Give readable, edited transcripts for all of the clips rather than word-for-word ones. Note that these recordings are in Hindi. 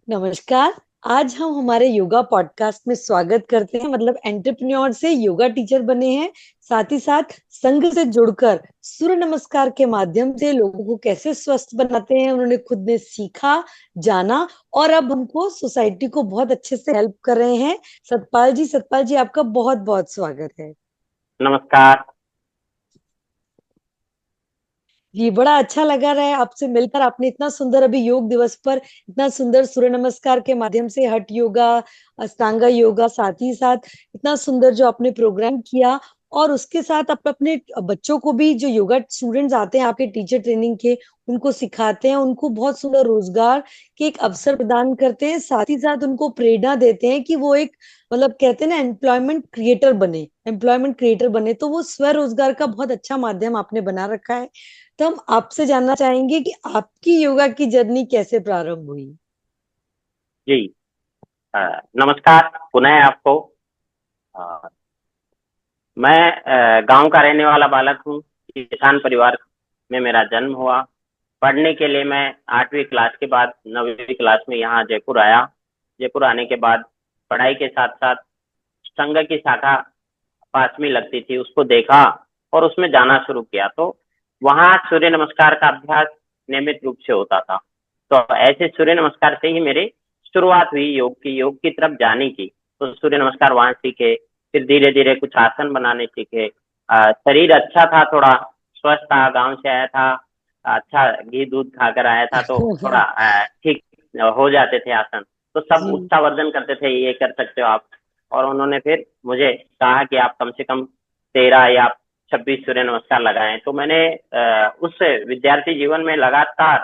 नमस्कार। आज हम हमारे योगा पॉडकास्ट में स्वागत करते हैं मतलब एंटरप्रेन्योर से योगा टीचर बने हैं, साथ ही साथ संघ से जुड़कर सूर्य नमस्कार के माध्यम से लोगों को कैसे स्वस्थ बनाते हैं उन्होंने खुद ने सीखा, जाना और अब हमको सोसाइटी को बहुत अच्छे से हेल्प कर रहे हैं। सतपाल जी आपका बहुत-बहुत स्वागत है। नमस्कार। जी, बड़ा अच्छा लगा रहा है आपसे मिलकर। आपने इतना सुंदर अभी योग दिवस पर इतना सुंदर सूर्य नमस्कार के माध्यम से हठ योगा, अष्टांगा योगा, साथ ही साथ इतना सुंदर जो आपने प्रोग्राम किया और उसके साथ आप अपने बच्चों को भी जो योगा स्टूडेंट्स आते हैं आपके टीचर ट्रेनिंग के, उनको सिखाते हैं, उनको बहुत सुंदर रोजगार के एक अवसर प्रदान करते हैं। साथ ही साथ उनको प्रेरणा देते हैं कि वो एक मतलब कहते हैं ना एम्प्लॉयमेंट क्रिएटर बने। तो वो स्वरोजगार का बहुत अच्छा माध्यम आपने बना रखा है। तो हम आपसे जानना चाहेंगे कि आपकी योगा की जर्नी कैसे प्रारंभ हुई? जी, अ, नमस्कार पुनः आपको। अ, मैं गांव का रहने वाला बालक हूँ। किसान परिवार में मेरा जन्म हुआ। पढ़ने के लिए मैं 8वीं क्लास के बाद 9वीं क्लास में यहाँ जयपुर आया। जयपुर आने के बाद पढ़ाई के साथ साथ संघ की शाखा पास में लगती थी, उसको देखा और उसमें जाना शुरू किया। तो वहाँ सूर्य नमस्कार का अभ्यास नियमित रूप से होता था। तो ऐसे सूर्य नमस्कार से ही मेरी शुरुआत हुई योग की तरफ जाने की। तो सूर्य नमस्कार वहां सीखे, फिर धीरे धीरे कुछ आसन बनाने सीखे। शरीर अच्छा था, थोड़ा स्वस्थ था, गांव से आया था, अच्छा घी दूध खाकर आया था, तो थोड़ा ठीक हो जाते थे आसन। तो सब जी, उत्साहवर्धन करते थे, ये कर सकते हो आप। और उन्होंने फिर मुझे कहा कि आप कम से कम 13 या 26 सूर्य नमस्कार लगाएं। तो मैंने उस विद्यार्थी जीवन में लगातार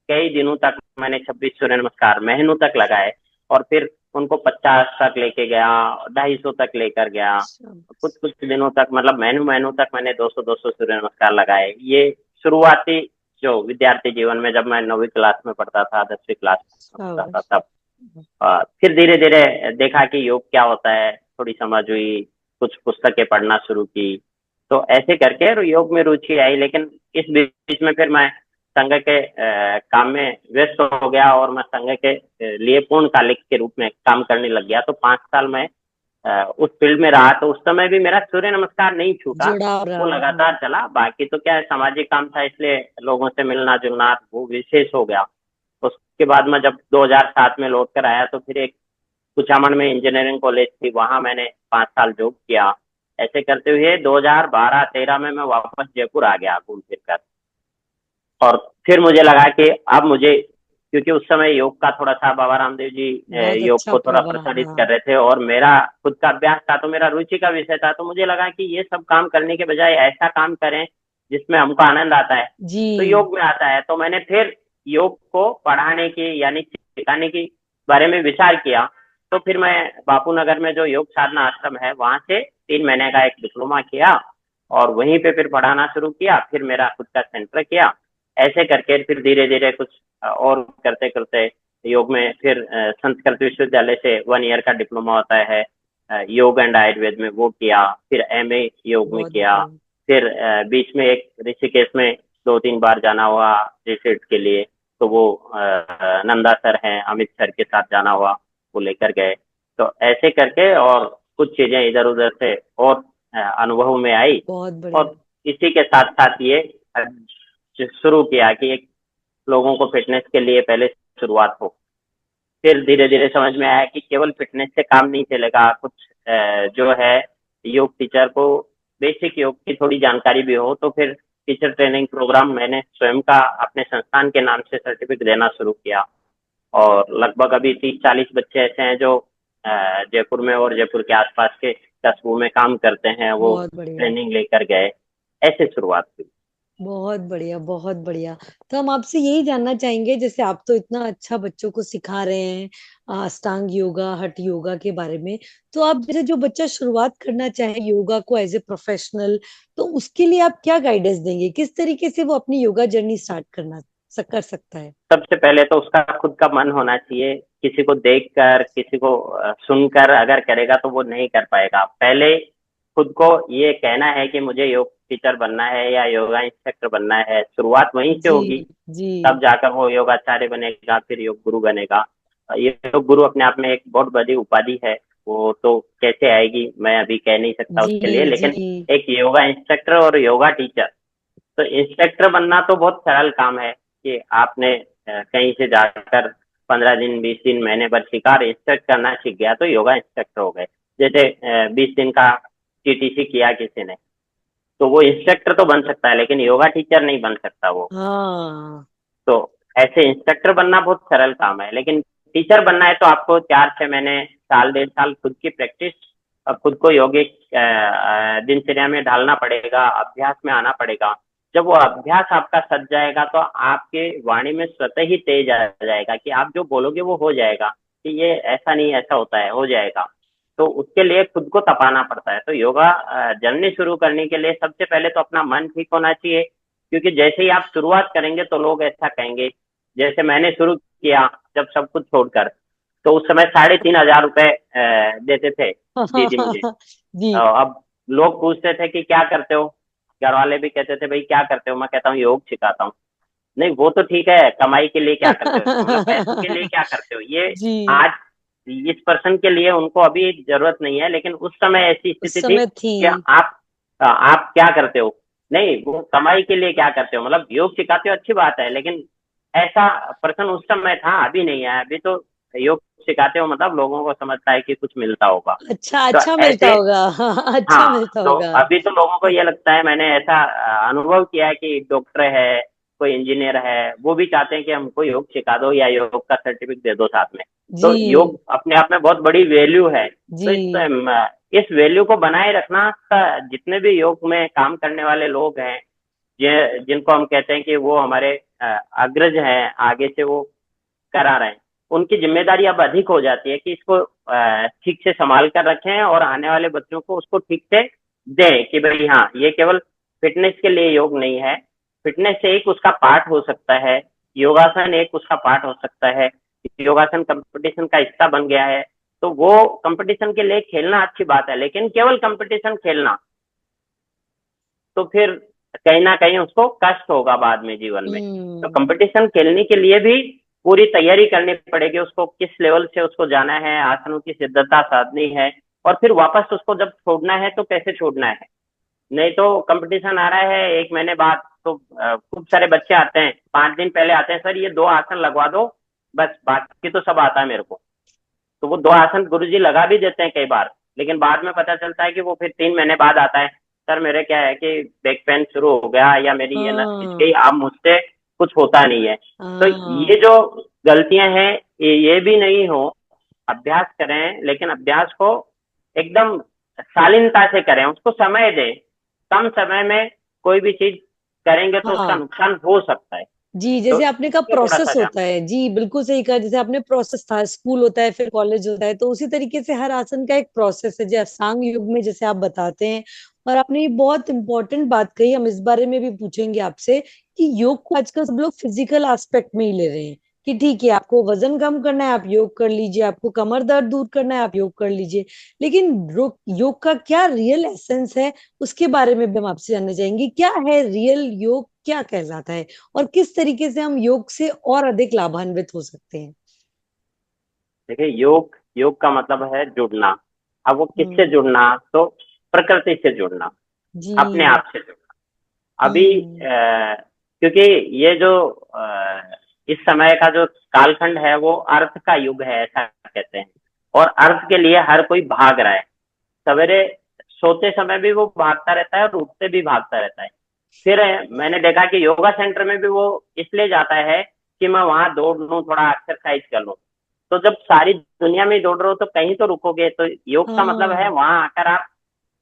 कई दिनों तक मैंने 26 सूर्य नमस्कार महीनों तक लगाए। और फिर उनको 50 तक लेके गया, 250 तक लेकर गया। कुछ शाबाश। कुछ दिनों तक, मतलब महीनों महीनों तक मैंने 200 सूर्य नमस्कार लगाए। ये शुरुआती जो विद्यार्थी जीवन में, जब मैं 9वीं क्लास में पढ़ता था, 10वीं क्लास में पढ़ता शाबाश। था, तब फिर धीरे धीरे देखा कि योग क्या होता है, थोड़ी समझ हुई, कुछ पुस्तकें पढ़ना शुरू की। तो ऐसे करके योग में रुचि आई। लेकिन इस बीच में फिर मैं संघ के काम में व्यस्त हो गया और मैं संघ के लिए पूर्णकालिक के रूप में काम करने लग गया। तो 5 साल मैं उस फील्ड में रहा। तो उस समय भी मेरा सूर्य नमस्कार नहीं छूटा, जुड़ाव वो रहा, हाँ। लगातार चला। बाकी तो क्या है, सामाजिक काम था, इसलिए लोगों से मिलना जुलना वो विशेष हो गया। उसके बाद मैं जब 2007 में लौट कर आया, तो फिर एक कुचामन में इंजीनियरिंग कॉलेज थी, वहां मैंने 5 साल जॉब किया। ऐसे करते हुए 2012-13 में मैं वापस जयपुर आ गया घूम फिर कर। और फिर मुझे लगा कि अब मुझे, क्योंकि उस समय योग का थोड़ा सा बाबा रामदेव जी बहुत योग अच्छा को थोड़ा प्रोग्राम, प्रसारित कर हाँ। रहे थे और मेरा खुद का अभ्यास था, तो मेरा रुचि का विषय था। तो मुझे लगा कि ये सब काम करने के बजाय ऐसा काम करें जिसमें हमको आनंद आता है, तो जी, योग में आता है। तो मैंने फिर योग को पढ़ाने की यानी सिखाने की बारे में विचार किया। तो फिर मैं बापू नगर में जो योग साधना आश्रम है, वहां से 3 महीने का एक डिप्लोमा किया और वहीं पे फिर पढ़ाना शुरू किया। फिर मेरा खुद का सेंटर किया। ऐसे करके फिर धीरे धीरे कुछ और करते करते योग में फिर संस्कृत विश्वविद्यालय से 1 ईयर का डिप्लोमा होता है योग एंड आयुर्वेद में, वो किया। फिर एमए योग में बहुत किया। बढ़िया। फिर बीच में एक ऋषिकेश में 2-3 बार जाना हुआ रिट्रीट के लिए। तो वो नंदा सर हैं, अमित सर के साथ जाना हुआ, वो लेकर गए। तो ऐसे करके और कुछ चीजें इधर उधर से और अनुभव में आई। बहुत बढ़िया। और इसी के साथ साथ ये शुरू किया कि एक लोगों को फिटनेस के लिए पहले शुरुआत हो। फिर धीरे धीरे समझ में आया कि केवल फिटनेस से काम नहीं चलेगा, कुछ जो है योग टीचर को बेसिक योग की थोड़ी जानकारी भी हो। तो फिर टीचर ट्रेनिंग प्रोग्राम मैंने स्वयं का अपने संस्थान के नाम से सर्टिफिकेट देना शुरू किया। और लगभग अभी 30-40 बच्चे ऐसे हैं जो जयपुर में और जयपुर के आसपास के कस्बों में काम करते हैं, वो बहुत बढ़िया। ट्रेनिंग लेकर गए। ऐसे शुरुआत हुई। बहुत बढ़िया, बहुत बढ़िया। तो हम आपसे यही जानना चाहेंगे, जैसे आप तो इतना अच्छा बच्चों को सिखा रहे हैं अष्टांग योगा, हठ योगा के बारे में। तो आप जैसे जो बच्चा शुरुआत करना चाहे योगा को एज ए प्रोफेशनल, तो उसके लिए आप क्या गाइडेंस देंगे? किस तरीके से वो अपनी योगा जर्नी स्टार्ट कर सकता है? सबसे पहले तो उसका खुद का मन होना चाहिए। किसी को देखकर, किसी को सुनकर अगर करेगा तो वो नहीं कर पाएगा। पहले खुद को ये कहना है कि मुझे योग टीचर बनना है या योगा इंस्ट्रक्टर बनना है, शुरुआत वहीं से जी, होगी। जी। तब जाकर वो योगाचार्य बनेगा, फिर योग गुरु बनेगा। योग गुरु अपने आप में एक बहुत बड़ी उपाधि है। वो तो कैसे आएगी मैं अभी कह नहीं सकता जी उसके लिए, जी लेकिन एक योगा इंस्ट्रक्टर और योगा टीचर, तो इंस्ट्रक्टर बनना तो बहुत सरल काम है कि आपने कहीं से जाकर 15 दिन 20 दिन महीने भर सीखा और इंस्ट्रक्ट करना सीख गया तो योगा इंस्ट्रक्टर हो गए। जैसे 20 दिन का टीटीसी किया किसी ने, तो वो इंस्ट्रक्टर तो बन सकता है लेकिन योगा टीचर नहीं बन सकता वो। हाँ। तो ऐसे इंस्ट्रक्टर बनना बहुत सरल काम है, लेकिन टीचर बनना है तो आपको 4 6 महीने, साल 1.5 साल खुद की प्रैक्टिस और खुद को यौगिक दिनचर्या में ढालना पड़ेगा, अभ्यास में आना पड़ेगा। जब वो अभ्यास आपका सज जाएगा तो आपके वाणी में स्वतः ही तेज आ जाएगा कि आप जो बोलोगे वो हो जाएगा, कि ये ऐसा नहीं ऐसा होता है, हो जाएगा। तो उसके लिए खुद को तपाना पड़ता है। तो योगा जर्नी शुरू करने के लिए सबसे पहले तो अपना मन ठीक होना चाहिए, क्योंकि जैसे ही आप शुरुआत करेंगे तो लोग ऐसा कहेंगे। जैसे मैंने शुरू किया जब सब कुछ छोड़कर, तो उस समय 3,500 रुपए देते थे दीदी मुझे। जी। अब लोग पूछते थे कि क्या करते हो, घर वाले भी कहते थे भाई क्या करते हो, मैं कहता हूँ योग सिखाता हूँ। नहीं वो तो ठीक है, कमाई के लिए क्या करते हो, मतलब पैसों के लिए क्या करते हो, ये जी। आज इस पर्सन के लिए उनको अभी जरूरत नहीं है, लेकिन उस समय ऐसी उस स्थिति थी समय थी। कि आप क्या करते हो। नहीं वो कमाई के लिए क्या करते हो, मतलब योग सिखाते हो अच्छी बात है, लेकिन ऐसा पर्सन उस समय था, अभी नहीं है। अभी तो योग सिखाते हो मतलब लोगों को समझता है कि कुछ मिलता होगा। अच्छा तो अच्छा मिलता ऐसे, होगा। अच्छा हाँ, मिलता तो होगा। अभी तो लोगों को ये लगता है, मैंने ऐसा अनुभव किया है कि डॉक्टर है, कोई इंजीनियर है, वो भी चाहते हैं कि हमको योग सिखा दो या योग का सर्टिफिकेट दे दो साथ में। तो जी योग अपने आप में बहुत बड़ी वैल्यू है। तो जी। इस वैल्यू को बनाए रखना जितने भी योग में काम करने वाले लोग हैं, जिनको हम कहते हैं कि वो हमारे अग्रज हैं, आगे से वो करा रहे हैं, उनकी जिम्मेदारी अब अधिक हो जाती है कि इसको ठीक से संभाल कर रखें और आने वाले बच्चों को उसको ठीक से दें कि भाई हाँ, ये केवल फिटनेस के लिए योग नहीं है, फिटनेस एक उसका पार्ट हो सकता है, योगासन एक उसका पार्ट हो सकता है। योगासन कंपटीशन का हिस्सा बन गया है, तो वो कंपटीशन के लिए खेलना अच्छी बात है, लेकिन केवल कंपटीशन खेलना तो फिर कहीं ना कहीं उसको कष्ट होगा बाद में जीवन में। तो हम्म। कंपटीशन खेलने के लिए भी पूरी तैयारी करनी पड़ेगी, उसको किस लेवल से उसको जाना है, आसनों की सिद्धता साधनी है, और फिर वापस उसको जब छोड़ना है तो कैसे छोड़ना है। नहीं तो कंपटीशन आ रहा है 1 महीने बाद, तो खूब सारे बच्चे आते हैं, 5 दिन पहले आते हैं, सर ये 2 आसन लगवा दो, बस बाकी तो सब आता है मेरे को। तो वो 2 आसन गुरुजी लगा भी देते हैं कई बार, लेकिन बाद में पता चलता है कि वो फिर 3 महीने बाद आता है, सर मेरे क्या है कि बैक पेन शुरू हो गया या मेरी ये नस खिंच गई, हाँ अब मुझसे कुछ होता नहीं है। तो ये हाँ। जो गलतियां हैं, ये भी नहीं हो। अभ्यास करें, लेकिन अभ्यास को एकदम शालीनता से करें, उसको समय दें। कम समय में कोई भी चीज करेंगे तो उसका हाँ नुकसान हो सकता है। जी, तो जैसे आपने कहा इसमें थोड़ा प्रोसेस सा ध्यान। होता है। जी, बिल्कुल सही कहा। जैसे आपने प्रोसेस था, स्कूल होता है, फिर कॉलेज होता है, तो उसी तरीके से हर आसन का एक प्रोसेस है, जो अष्टांग योग में जैसे आप बताते हैं। और आपने ये बहुत इंपॉर्टेंट बात कही, हम इस बारे में भी पूछेंगे आपसे कि योग को आजकल सब लोग फिजिकल एस्पेक्ट में ही ले रहे हैं कि ठीक है, आपको वजन कम करना है आप योग कर लीजिए, आपको कमर दर्द दूर करना है आप योग कर लीजिए। लेकिन योग का क्या रियल एसेंस है, उसके बारे में भी हम आपसे जानना चाहेंगे। क्या है रियल योग, क्या कहलाता है, और किस तरीके से हम योग से और अधिक लाभान्वित हो सकते हैं। देखिए, योग योग का मतलब है जुड़ना। अब वो किससे हम्म। जुड़ना, तो प्रकृति से जुड़ना, अपने जी। आप से जुड़ना। अभी हम्म। क्योंकि ये जो इस समय का जो कालखंड है वो अर्थ का युग है, ऐसा कहते हैं। और अर्थ के लिए हर कोई भाग रहा है। सवेरे सोते समय भी वो भागता रहता है और उठते भी भागता रहता है। फिर मैंने देखा कि योगा सेंटर में भी वो इसलिए जाता है कि मैं वहां दौड़ लूं, थोड़ा एक्सरसाइज कर लूं। तो जब सारी दुनिया में दौड़ रहे हो तो कहीं तो रुकोगे। तो योग का मतलब है हाँ वहां आकर आप,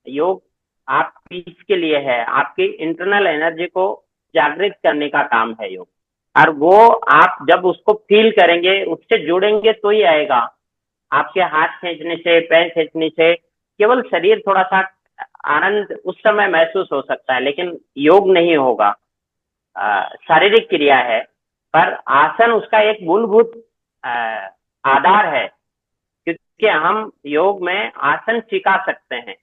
योग आप पीस के लिए है, आपकी इंटरनल एनर्जी को जागृत करने का काम है योग। और वो आप जब उसको फील करेंगे, उससे जुड़ेंगे तो ही आएगा। आपके हाथ खींचने से, पैर खींचने से केवल शरीर थोड़ा सा आनंद उस समय महसूस हो सकता है, लेकिन योग नहीं होगा। शारीरिक क्रिया है, पर आसन उसका एक मूलभूत अ, आधार है। क्योंकि हम योग में आसन सिखा सकते हैं,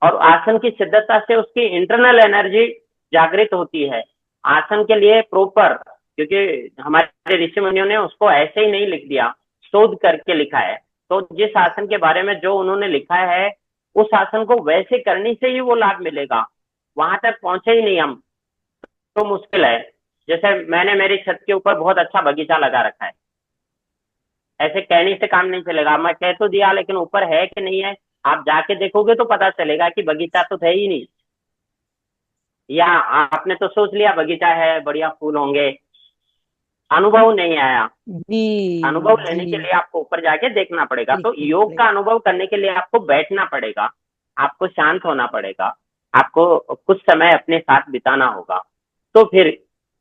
और आसन की सिद्धता से उसकी इंटरनल एनर्जी जागृत होती है। आसन के लिए प्रॉपर, क्योंकि हमारे ऋषि मुनियों ने उसको ऐसे ही नहीं लिख दिया। शोध करके लिखा है। तो जिस आसन के बारे में जो उन्होंने लिखा है, उस आसन को वैसे करने से ही वो लाभ मिलेगा, वहां तक पहुंचे ही नहीं हम तो मुश्किल है। जैसे मैंने मेरी छत के ऊपर बहुत अच्छा बगीचा लगा रखा है, ऐसे कहने से काम नहीं चलेगा। मैं कह तो दिया, लेकिन ऊपर है कि नहीं है, आप जाके देखोगे तो पता चलेगा कि बगीचा तो है ही नहीं। या आपने तो सोच लिया बगीचा है, बढ़िया फूल होंगे, अनुभव नहीं आया। जी अनुभव जी, लेने के लिए आपको ऊपर जाके देखना पड़ेगा। तो देखना योग का पड़ेगा। अनुभव करने के लिए आपको बैठना पड़ेगा, आपको शांत होना पड़ेगा, आपको कुछ समय अपने साथ बिताना होगा, तो फिर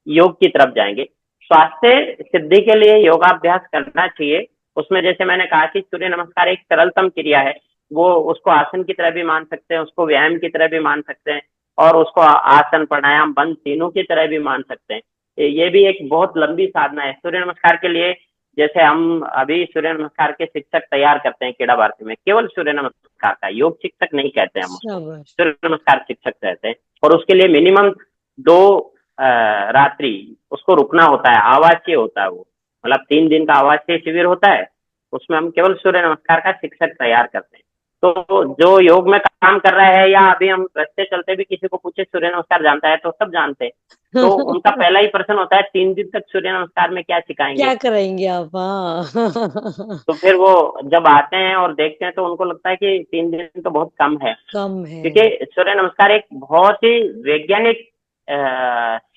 योग की तरफ जाएंगे। स्वास्थ्य सिद्धि के लिए योगाभ्यास करना चाहिए। उसमें जैसे मैंने कहा कि सूर्य नमस्कार एक सरलतम क्रिया है, वो उसको आसन की तरह भी मान सकते हैं, उसको व्यायाम की तरह भी मान सकते हैं, और उसको आसन प्राणायाम बंद तीनों की तरह भी मान सकते हैं। ये भी एक बहुत लंबी साधना है सूर्य नमस्कार के लिए। जैसे हम अभी सूर्य नमस्कार के शिक्षक तैयार करते हैं खेड़ा भारती में, केवल सूर्य नमस्कार का, योग शिक्षक नहीं कहते हम उसको, शाबाश। सूर्य नमस्कार शिक्षक कहते हैं। और उसके लिए मिनिमम 2 रात्रि उसको रुकना होता है, आवासीय होता है वो, मतलब 3 दिन का आवासीय शिविर होता है। उसमें हम केवल सूर्य नमस्कार का शिक्षक तैयार करते हैं। तो जो योग में काम कर रहा है, या अभी हम रास्ते चलते भी किसी को पूछे सूर्य नमस्कार जानता है, तो सब जानते हैं। तो उनका पहला ही प्रश्न होता है, 3 दिन तक सूर्य नमस्कार में क्या सिखाएंगे। क्या कराएंगे आप? हाँ। तो फिर वो जब आते हैं और देखते हैं तो उनको लगता है कि 3 दिन तो बहुत कम है, कम है। क्योंकि सूर्य नमस्कार एक बहुत ही वैज्ञानिक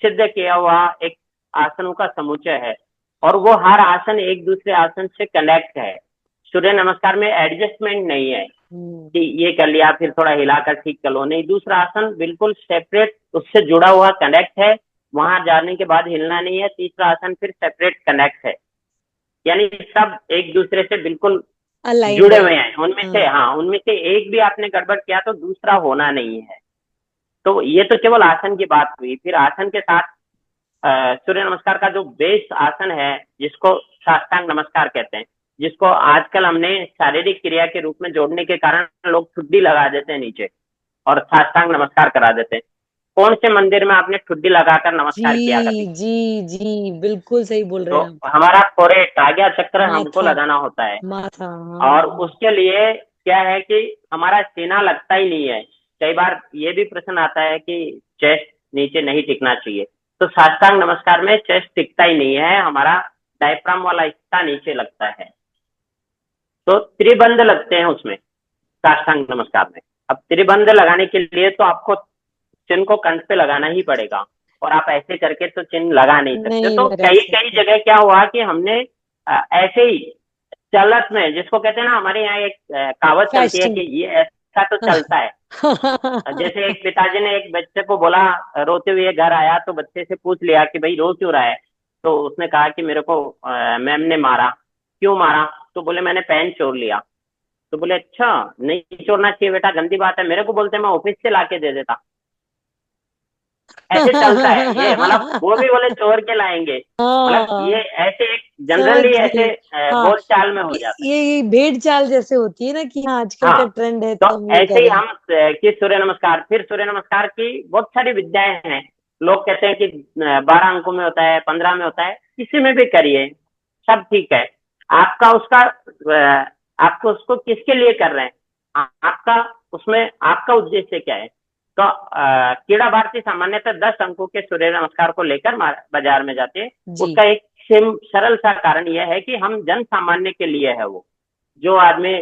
सिद्ध किया हुआ एक आसनों का समुच्चय है, और वो हर आसन एक दूसरे आसन से कनेक्ट है। सूर्य नमस्कार में एडजस्टमेंट नहीं है कि ये कर लिया फिर थोड़ा हिलाकर ठीक कर लो, नहीं, दूसरा आसन बिल्कुल सेपरेट उससे जुड़ा हुआ कनेक्ट है, वहां जाने के बाद हिलना नहीं है। तीसरा आसन फिर सेपरेट कनेक्ट है, यानी सब एक दूसरे से बिल्कुल अलाइंड जुड़े है। हुए हैं। उनमें से, हाँ। हाँ, उनमें से एक भी आपने गड़बड़ किया तो दूसरा होना नहीं है। तो ये तो केवल आसन की बात हुई। फिर आसन के साथ सूर्य नमस्कार का जो बेस आसन है, जिसको साष्टांग नमस्कार कहते हैं, जिसको आजकल हमने शारीरिक क्रिया के रूप में जोड़ने के कारण लोग ठुड्डी लगा देते हैं नीचे और साष्टांग नमस्कार करा देते हैं। कौन से मंदिर में आपने ठुड्डी लगाकर नमस्कार किया कभी? जी जी जी, बिल्कुल सही बोल रहे तो हैं आप। हमारा फोरेट आज्ञा चक्र हमको माथा। लगाना होता है, माथा, और हाँ। उसके लिए क्या है कि हमारा सीना लगता ही नहीं है। कई बार ये भी प्रश्न आता है कि चेस्ट नीचे नहीं टिकना चाहिए, तो साष्टांग नमस्कार में चेस्ट टिकता ही नहीं है, हमारा डायफ्राम वाला हिस्सा नीचे लगता है। तो त्रिबंध लगते हैं उसमें, साष्टांग नमस्कार में। अब त्रिबंध लगाने के लिए तो आपको चिन्ह को कंठ पे लगाना ही पड़ेगा, और आप ऐसे करके तो चिन्ह लगा नहीं सकते। नहीं तो लगा कई कई सकते। जगह क्या हुआ कि हमने ऐसे ही चलत में, जिसको कहते हैं ना, हमारे यहाँ एक कहावत चलती है फैशन। कि ये ऐसा तो चलता है। जैसे एक पिताजी ने एक बच्चे को बोला, रोते हुए घर आया तो बच्चे से पूछ लिया कि भाई रो क्यों रहा है। तो उसने कहा कि मेरे को मैम ने मारा। क्यों मारा? तो बोले मैंने पेन चोर लिया। तो बोले अच्छा, नहीं चोरना चाहिए बेटा, गंदी बात है, मेरे को बोलते मैं ऑफिस से लाके दे देता। ऐसे चलता है ये, मतलब वो भी बोले चोर के लाएंगे, मतलब ये हाँ, ऐसे एक समझ जनरली ऐसे गई। हाँ, बोल चाल में हो ये जाता है। ये भेड़ चाल जैसे होती है ना कि हाँ आजकल हाँ, का ट्रेंड है तो तो हम ये ऐसे ही करें। हम कि सूर्य नमस्कार, फिर सूर्य नमस्कार की बहुत सारी विद्याएं हैं। लोग कहते हैं कि 12 अंकों में होता है, 15 में होता है, किसी में भी करिए, सब ठीक है। आपका उसका आपको उसको किसके लिए कर रहे हैं, आपका उसमें आपका उद्देश्य क्या है। तो क्रीड़ा भारती सामान्यतः 10 अंकों के सूर्य नमस्कार को लेकर बाजार में जाते हैं। जी उसका एक सरल सा कारण यह है कि हम जन सामान्य के लिए है वो, जो आदमी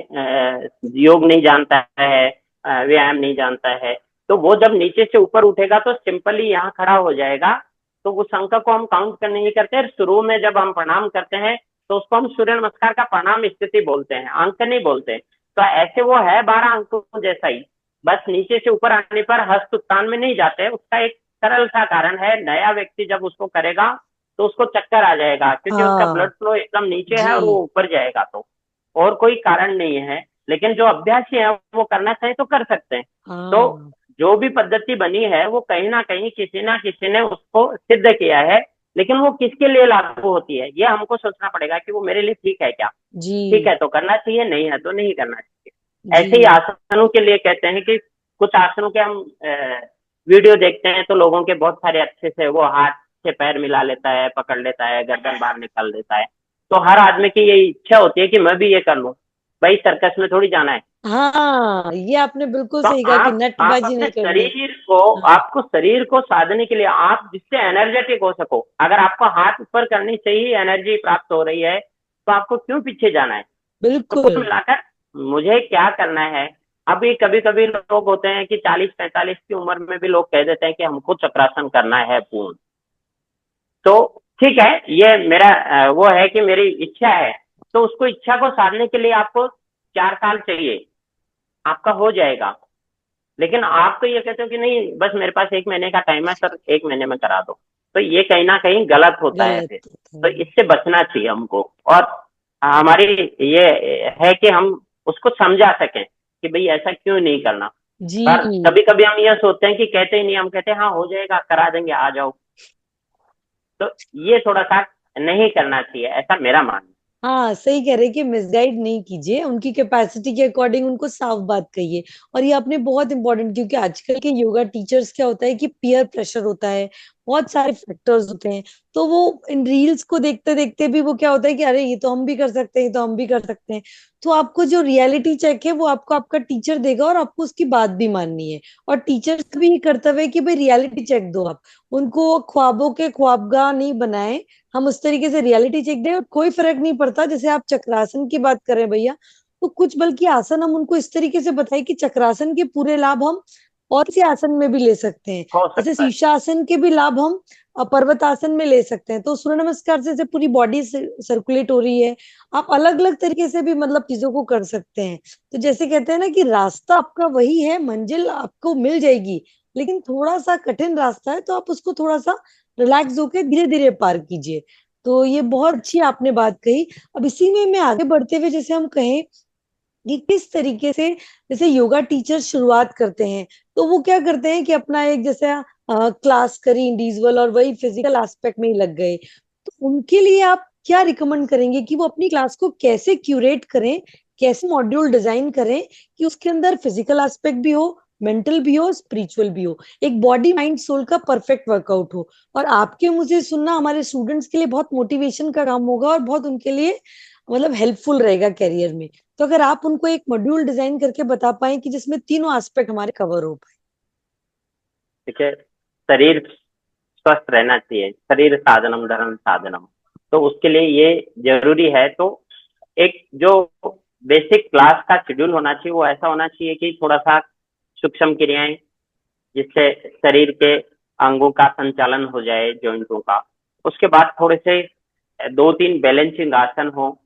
योग नहीं जानता है, व्यायाम नहीं जानता है, तो वो जब नीचे से ऊपर उठेगा तो सिंपली यहाँ खड़ा हो जाएगा। तो उस अंक को हम काउंट करने नहीं करते। शुरू में जब हम प्रणाम करते हैं तो उसको हम सूर्य नमस्कार का प्रणाम स्थिति बोलते हैं, अंक नहीं बोलते। तो ऐसे वो है 12 अंकों जैसा ही, बस नीचे से ऊपर आने पर हस्त उत्थान में नहीं जाते। उसका एक सरल सा कारण है, नया व्यक्ति जब उसको करेगा तो उसको चक्कर आ जाएगा, क्योंकि उसका ब्लड हाँ फ्लो एकदम नीचे है और वो जी ऊपर जाएगा। तो और कोई कारण नहीं है। लेकिन जो अभ्यासी है वो करना चाहे तो कर सकते हैं। तो हाँ जो भी पद्धति बनी है वो कहीं ना किसी ने उसको सिद्ध किया है, लेकिन वो किसके लिए लागू होती है ये हमको सोचना पड़ेगा कि वो मेरे लिए ठीक है क्या। ठीक जी है तो करना चाहिए, नहीं है तो नहीं करना चाहिए। जी। ऐसे ही आसनों के लिए कहते हैं कि कुछ आसनों के हम वीडियो देखते हैं तो लोगों के बहुत सारे अच्छे से वो हाथ से पैर मिला लेता है, पकड़ लेता है, गर्दन बाहर निकाल देता है। तो हर आदमी की ये इच्छा होती है कि मैं भी ये कर लूं। भाई सर्कस में थोड़ी जाना है। हाँ, ये आपने बिल्कुल तो सही कहा कि आप नटबाजी अपने नहीं करनी। शरीर को, हाँ, आपको शरीर को साधने के लिए, आप जिससे एनर्जेटिक हो सको, अगर आपको हाथ ऊपर करने से ही एनर्जी प्राप्त हो रही है तो आपको क्यों पीछे जाना है। तो कुल बिल्कुल मिलाकर मुझे क्या करना है। अभी कभी कभी लोग होते हैं कि 40-45 की उम्र में भी लोग कह देते हैं कि हमको चक्रासन करना है पूर्ण। तो ठीक है, ये मेरा वो है कि मेरी इच्छा है। तो उसको, इच्छा को साधने के लिए आपको 4 साल चाहिए, आपका हो जाएगा। लेकिन आप तो ये कहते हो कि नहीं बस मेरे पास 1 महीने का टाइम है सर, 1 महीने में करा दो। तो ये कहीं ना कहीं गलत होता है गलत फिर। होता तो है। इससे बचना चाहिए हमको। और हमारी ये है कि हम उसको समझा सकें कि भाई ऐसा क्यों नहीं करना। जी, पर कभी कभी हम ये सोचते हैं कि कहते ही नहीं, हम कहते हैं हाँ हो जाएगा, करा देंगे, आ जाओ। तो ये थोड़ा सा नहीं करना चाहिए, ऐसा मेरा मानना हाँ सही कह रहे हैं कि मिसगाइड नहीं कीजिए, उनकी कैपेसिटी के अकॉर्डिंग उनको साफ बात कहिए। और ये आपने बहुत इंपॉर्टेंट, क्योंकि आजकल के योगा टीचर्स क्या होता है कि पीयर प्रेशर होता है, बहुत सारे फैक्टर्स होते हैं। तो वो इन रील्स को देखते देखते भी वो क्या होता है कि अरे ये तो हम भी कर सकते हैं, ये तो हम भी कर सकते हैं। तो आपको जो रियलिटी चेक है वो आपको आपका टीचर देगा, और आपको उसकी बात भी माननी है। और टीचर्स का भी ये कर्तव्य है कि भाई रियलिटी चेक दो आप उनको, ख्वाबों के ख्वाबगाह नहीं बनाए। हम उस तरीके से रियलिटी चेक दें, और कोई फर्क नहीं पड़ता। जैसे आप चक्रासन की बात करें भैया, तो कुछ बल्कि आसन हम उनको इस तरीके से बताएं कि चक्रासन के पूरे लाभ हम और किसी आसन में भी ले सकते हैं। हो जैसे सकता है। शीर्षासन के भी लाभ हम पर्वतासन में ले सकते हैं। तो सूर्य नमस्कार से पूरी बॉडी सर्कुलेट हो रही है। आप अलग अलग तरीके से भी मतलब चीजों को कर सकते हैं। तो जैसे कहते हैं ना कि रास्ता आपका वही है, मंजिल आपको मिल जाएगी, लेकिन थोड़ा सा कठिन रास्ता है, तो आप उसको थोड़ा सा रिलैक्स होकर धीरे धीरे पार कीजिए। तो ये बहुत अच्छी आपने बात कही। अब इसी में मैं आगे बढ़ते हुए जैसे हम कहें कि किस तरीके से जैसे योगा टीचर शुरुआत करते हैं, तो वो क्या करते हैं कि अपना एक जैसे क्लास करी इंडिविजुअल और वही फिजिकल एस्पेक्ट में ही लग गए। तो उनके लिए आप क्या रिकमेंड करेंगे कि वो अपनी क्लास को कैसे क्यूरेट करें, कैसे मॉड्यूल डिजाइन करें कि उसके अंदर फिजिकल एस्पेक्ट भी हो, मेंटल भी हो, स्पिरिचुअल भी हो, एक बॉडी माइंड सोल का परफेक्ट वर्कआउट हो। और आपके मुझे सुनना हमारे स्टूडेंट्स के लिए बहुत मोटिवेशन का काम होगा, और बहुत उनके लिए मतलब हेल्पफुल रहेगा करियर में। तो अगर आप उनको एक मॉड्यूल डिजाइन करके बता पाए कि जिसमें तीनों एस्पेक्ट हमारे कवर हो पाए। ठीक है, शरीर स्वस्थ रहना चाहिए, शरीर साधनम धर्म साधनम। तो उसके लिए ये जरूरी है। तो एक जो बेसिक क्लास का शेड्यूल होना चाहिए वो ऐसा होना चाहिए कि थोड़ा सा सूक्ष्म क्रियाएं, जिससे शरीर के अंगों का संचालन हो जाए, जॉइंटों का। उसके बाद थोड़े से 2-3 बैलेंसिंग आसन हो,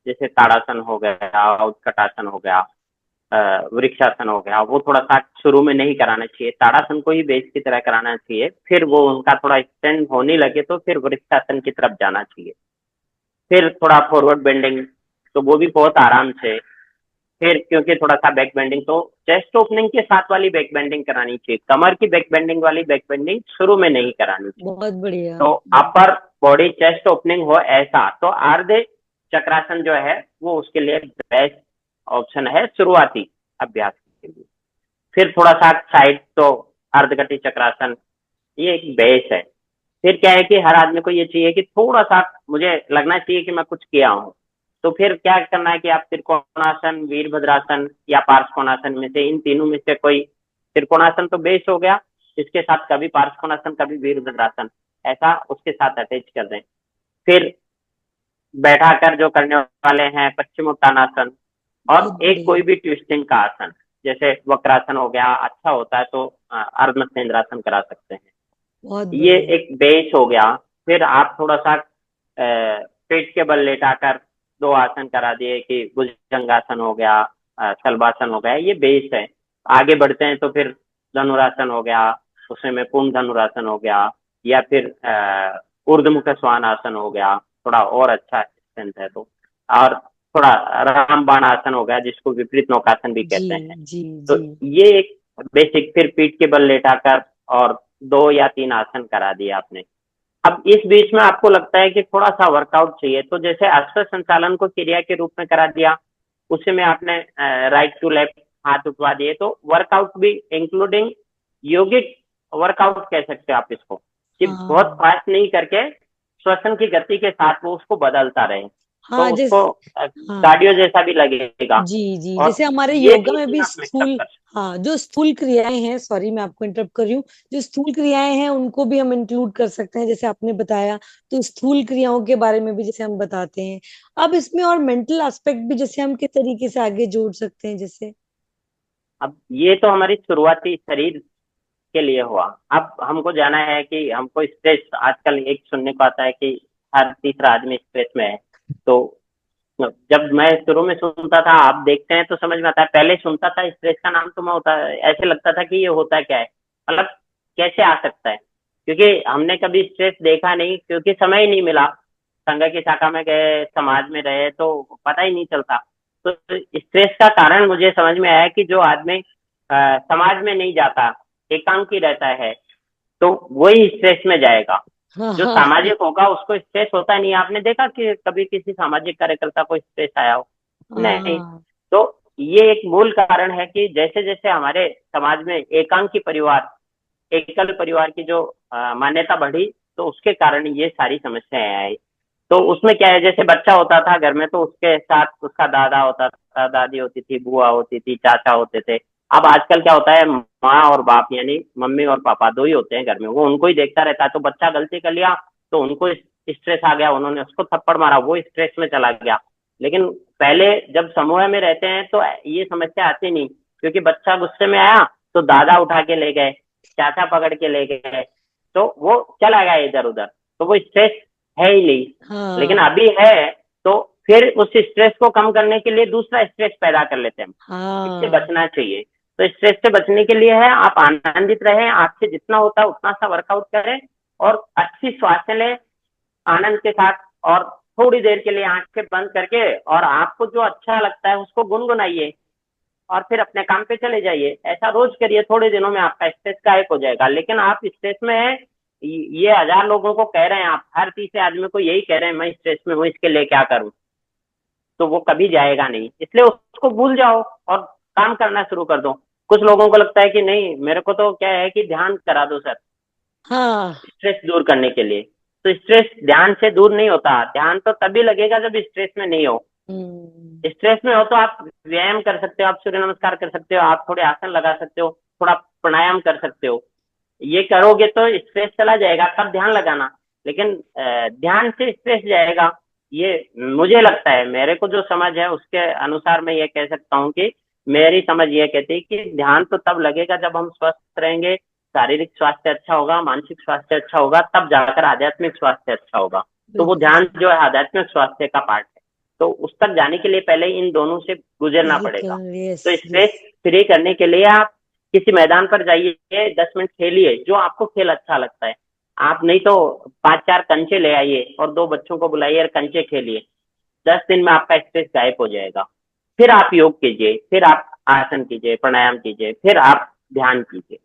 जैसे ताड़ासन हो गया, उत्कटासन हो गया, वृक्षासन हो गया। वो थोड़ा सा शुरू में नहीं कराना चाहिए, ताड़ासन को ही बेस की तरह कराना चाहिए। फिर वो उनका थोड़ा एक्सटेंड होने लगे तो फिर वृक्षासन की तरफ जाना चाहिए। फिर थोड़ा फॉरवर्ड बेंडिंग, तो वो भी बहुत आराम से। फिर क्योंकि थोड़ा सा बैक बेंडिंग, तो चेस्ट ओपनिंग के साथ वाली बैक बेंडिंग करानी चाहिए, कमर की बैक बेंडिंग वाली बैक बेंडिंग शुरू में नहीं करानी चाहिए। बहुत बढ़िया। तो अपर बॉडी चेस्ट ओपनिंग हो ऐसा, तो आर्धे चक्रासन जो है वो उसके लिए बेस्ट ऑप्शन है शुरुआती अभ्यास के लिए। फिर थोड़ा सा साइड, तो अर्धगति चक्रासन, ये एक बेस है। फिर क्या है कि हर आदमी को ये चाहिए कि थोड़ा सा मुझे लगना चाहिए कि मैं कुछ किया हूँ। तो फिर क्या करना है कि आप त्रिकोणासन, वीरभद्रासन या पार्श्वकोणासन में से, इन तीनों में से कोई, त्रिकोणासन तो बेस हो गया, इसके साथ कभी पार्श्वकोणासन कभी वीरभद्रासन, ऐसा उसके साथ अटैच कर दें। फिर बैठा कर जो करने वाले हैं पश्चिमोत्तानासन, बहुत और एक बढ़िया। कोई भी ट्विस्टिंग का आसन, जैसे वक्रासन हो गया, अच्छा होता है तो अर्ध मत्स्येंद्रासन करा सकते हैं। बहुत ये बढ़िया। एक बेस हो गया। फिर आप थोड़ा सा पेट के बल लेटाकर 2 आसन करा दिए कि भुजंगासन हो गया, शलभासन हो गया, ये बेस है। आगे बढ़ते हैं तो फिर धनुरासन हो गया, उसमें पूर्ण धनुरासन हो गया, या फिर ऊर्ध्वमुख श्वान आसन हो गया, थोड़ा और अच्छा स्ट्रेंथ है तो। और थोड़ा रामबाण आसन हो गया, जिसको विपरीत नौकासन भी जी कहते हैं। जी तो जी। ये एक बेसिक, फिर पीठ के बल लेटाकर और 2 या 3 आसन करा दिए आपने। अब इस बीच में आपको लगता है कि थोड़ा सा वर्कआउट चाहिए, तो जैसे अश्व संचालन को क्रिया के रूप में करा दिया, उसी में आपने राइट टू लेफ्ट हाथ उठवा दिए, तो वर्कआउट भी इंक्लूडिंग योगिक वर्कआउट कह सकते हो आप इसको, कि बहुत हाँ फास्ट नहीं करके श्वसन की गति के साथ वो उसको बदलता रहे। तो हाँ उसको जैसे, हाँ कार्डियो जैसा भी लगेगा। जी जी, और जैसे हमारे ये योगा तीन में चीज भी आप मिक्सअप स्थूल, कर सकते हाँ जो स्थूल क्रियाएं हैं, सॉरी मैं आपको इंटरप्ट कर रही हूँ, जो स्थूल क्रियाएं हैं उनको भी हम इंक्लूड कर सकते हैं जैसे आपने बताया। तो स्थूल क्रियाओं के बारे में भी जैसे हम बताते हैं। अब इसमें और मेंटल एस्पेक्ट भी जैसे हम किस तरीके से आगे जोड़ सकते हैं जैसे। अब ये तो हमारी शुरुआती शरीर के लिए हुआ। अब हमको जाना है कि हमको स्ट्रेस, आजकल एक सुनने को आता है कि हर तीसरा आदमी स्ट्रेस में है। तो जब मैं शुरू में सुनता था, आप देखते हैं तो समझ में आता है, पहले सुनता था स्ट्रेस का नाम तो मैं होता, ऐसे लगता था कि ये होता क्या है, मतलब कैसे आ सकता है, क्योंकि हमने कभी स्ट्रेस देखा नहीं, क्योंकि समय ही नहीं मिला। संघ की शाखा में गए, समाज में रहे तो पता ही नहीं चलता। तो स्ट्रेस का कारण मुझे समझ में आया कि जो आदमी समाज में नहीं जाता, एकांकी रहता है, तो वही स्ट्रेस में जाएगा। हाँ जो हाँ सामाजिक होगा उसको स्ट्रेस होता नहीं। आपने देखा कि कभी किसी सामाजिक कार्यकर्ता को स्ट्रेस आया हो? नहीं। हाँ तो ये एक मूल कारण है कि जैसे जैसे हमारे समाज में एकांकी परिवार, एकल परिवार की जो मान्यता बढ़ी, तो उसके कारण ये सारी समस्याएं आई। तो उसमें क्या है, जैसे बच्चा होता था घर में तो उसके साथ उसका दादा होता था, दादी होती थी, बुआ होती थी, चाचा होते थे। अब आजकल क्या होता है, माँ और बाप यानी मम्मी और पापा दो ही होते हैं घर में, वो उनको ही देखता रहता है। तो बच्चा गलती कर लिया तो उनको स्ट्रेस आ गया, उन्होंने उसको थप्पड़ मारा, वो स्ट्रेस में चला गया। लेकिन पहले जब समूह में रहते हैं तो ये समस्या आती नहीं, क्योंकि बच्चा गुस्से में आया तो दादा उठा के ले गए, चाचा पकड़ के ले गए, तो वो चला गया इधर उधर, तो वो स्ट्रेस है ही नहीं। लेकिन हाँ अभी है, तो फिर उस स्ट्रेस को कम करने के लिए दूसरा स्ट्रेस पैदा कर लेते हैं। इससे हाँ बचना चाहिए। तो स्ट्रेस से बचने के लिए है, आप आनंदित रहें, आपसे जितना होता है उतना सा वर्कआउट करें, और अच्छी श्वास लें आनंद के साथ, और थोड़ी देर के लिए आंखें बंद करके, और आपको जो अच्छा लगता है उसको गुनगुनाइए, और फिर अपने काम पे चले जाइए। ऐसा रोज करिए, थोड़े दिनों में आपका स्ट्रेस गायब हो जाएगा। लेकिन आप स्ट्रेस में हैं, ये 1000 लोगों को कह रहे हैं, आप हर तीसरे आदमी को यही कह रहे हैं मैं स्ट्रेस में हूँ, इसके लिए क्या करूँ, तो वो कभी जाएगा नहीं। इसलिए उसको भूल जाओ और काम करना शुरू कर दो। कुछ लोगों को लगता है कि नहीं, मेरे को तो क्या है कि ध्यान करा दो सर, हाँ स्ट्रेस दूर करने के लिए। तो स्ट्रेस ध्यान से दूर नहीं होता, ध्यान तो तभी लगेगा जब स्ट्रेस में नहीं हो। हम्म, स्ट्रेस में हो तो आप व्यायाम कर सकते हो, आप सूर्य नमस्कार कर सकते हो, आप थोड़े आसन लगा सकते हो, थोड़ा प्राणायाम कर सकते हो। ये करोगे तो स्ट्रेस चला जाएगा, तब ध्यान लगाना। लेकिन ध्यान से स्ट्रेस जाएगा, ये मुझे लगता है, मेरे को जो समझ है उसके अनुसार मैं ये कह सकता हूँ कि मेरी समझ ये कहती है कि ध्यान तो तब लगेगा जब हम स्वस्थ रहेंगे, शारीरिक स्वास्थ्य अच्छा होगा, मानसिक स्वास्थ्य अच्छा होगा, तब जाकर आध्यात्मिक स्वास्थ्य अच्छा होगा। तो वो बिल्कुल ध्यान सही, जो है आध्यात्मिक स्वास्थ्य का पार्ट है। तो उस तक जाने के लिए पहले इन दोनों से गुजरना पड़ेगा। फिजिकल, यस तो यस। स्ट्रेस फ्री करने के लिए आप किसी मैदान पर जाइए, 10 मिनट खेलिए, जो आपको खेल अच्छा लगता है। आप नहीं तो 5 4 कंचे ले आइए और 2 बच्चों को बुलाइए और कंचे खेलिए। 10 दिन में आपका स्ट्रेस गायब हो जाएगा। फिर आप योग कीजिए, फिर आप आसन कीजिए, प्राणायाम कीजिए, फिर आप ध्यान कीजिए।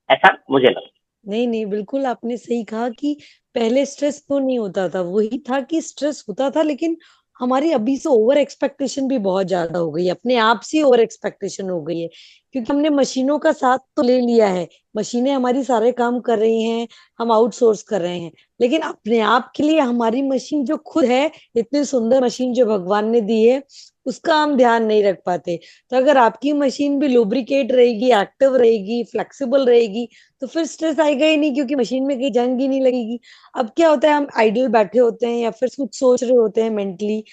ऐसा मुझे लगता नहीं नहीं, बिल्कुल आपने सही कहा कि पहले स्ट्रेस तो नहीं होता था, वही था कि स्ट्रेस होता था, लेकिन हमारी अभी से ओवर एक्सपेक्टेशन भी बहुत ज्यादा हो गई है, अपने आप से ओवर एक्सपेक्टेशन हो गई है, क्योंकि हमने मशीनों का साथ तो ले लिया है, मशीनें हमारी सारे काम कर रही हैं, हम आउटसोर्स कर रहे हैं, लेकिन अपने आप के लिए हमारी मशीन जो खुद है, इतनी सुंदर मशीन जो भगवान ने दी है, उसका हम ध्यान नहीं रख पाते। तो अगर आपकी मशीन भी लुब्रिकेट रहेगी, एक्टिव रहेगी, फ्लेक्सिबल रहेगी, तो फिर स्ट्रेस आएगा ही नहीं, क्योंकि मशीन में कहीं जंग ही नहीं लगेगी। अब क्या होता है, हम आइडल बैठे होते हैं या फिर कुछ सोच रहे होते हैं मेंटली,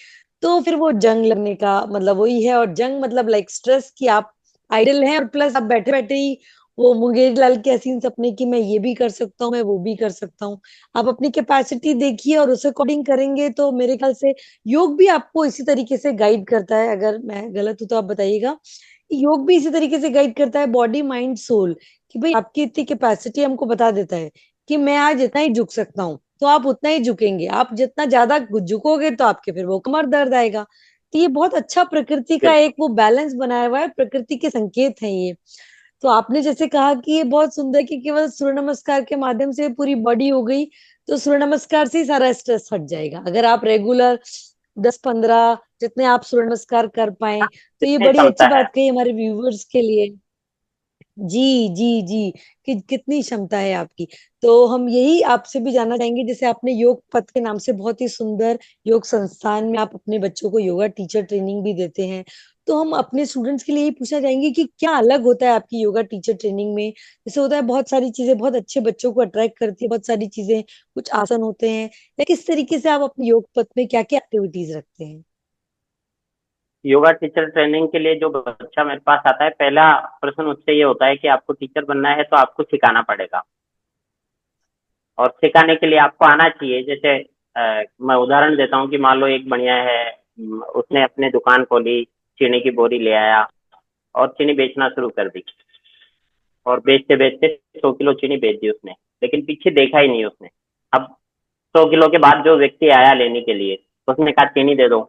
तो फिर वो जंग लगने का मतलब वही है, और जंग मतलब लाइक स्ट्रेस, कि आप आइडल हैं और प्लस आप बैठे बैठे ही वो मुंगेरी लाल के हसीन सपने की मैं ये भी कर सकता हूँ, मैं वो भी कर सकता हूँ। आप अपनी कैपेसिटी देखिए और उसे अकॉर्डिंग करेंगे तो मेरे ख्याल से योग भी आपको इसी तरीके से गाइड करता है। अगर मैं गलत हूं तो आप बताइएगा। योग भी इसी तरीके से गाइड करता है बॉडी माइंड सोल, कि भाई आपकी इतनी कैपेसिटी हमको बता देता है कि मैं आज इतना ही झुक सकता हूँ, तो आप उतना ही झुकेंगे। आप जितना ज्यादा झुकोगे तो आपके फिर वो कमर दर्द आएगा। तो ये बहुत अच्छा प्रकृति है। का एक वो बैलेंस बनाया हुआ है, प्रकृति के संकेत हैं ये। तो आपने जैसे कहा कि ये बहुत सुंदर है कि केवल सूर्य नमस्कार के माध्यम से पूरी बॉडी हो गई, तो सूर्य नमस्कार से ही सारा स्ट्रेस हट जाएगा अगर आप रेगुलर 10 15 जितने आप सूर्य नमस्कार कर पाए। तो ये कितने बड़ी अच्छी क्षमता है। बात कही हमारे व्यूवर्स के लिए। जी जी जी, कि कितनी क्षमता है आपकी। तो हम यही आपसे भी जानना चाहेंगे, जैसे आपने योग पथ के नाम से बहुत ही सुंदर योग संस्थान में आप अपने बच्चों को योगा टीचर ट्रेनिंग भी देते हैं, तो हम अपने स्टूडेंट्स के लिए यही पूछना चाहेंगे कि क्या अलग होता है आपकी योगा टीचर ट्रेनिंग में। जैसे होता है बहुत सारी चीजें बहुत अच्छे बच्चों को अट्रैक्ट करती है, बहुत सारी चीजें, कुछ आसन होते हैं, या किस तरीके से आप अपने योग पथ में क्या क्या एक्टिविटीज रखते हैं। योगा टीचर ट्रेनिंग के लिए जो बच्चा मेरे पास आता है, पहला प्रश्न उससे ये होता है कि आपको टीचर बनना है तो आपको सिखाना पड़ेगा। और सिखाने के लिए आपको आना चाहिए। जैसे मैं उदाहरण देता हूँ कि मान लो एक बढ़िया है, उसने अपने दुकान खोली, चीनी की बोरी ले आया और चीनी बेचना शुरू कर दी, और बेचते बेचते 100 किलो चीनी बेच दी उसने, लेकिन पीछे देखा ही नहीं उसने। अब 100 किलो के बाद जो व्यक्ति आया लेने के लिए, उसने कहा चीनी दे दो,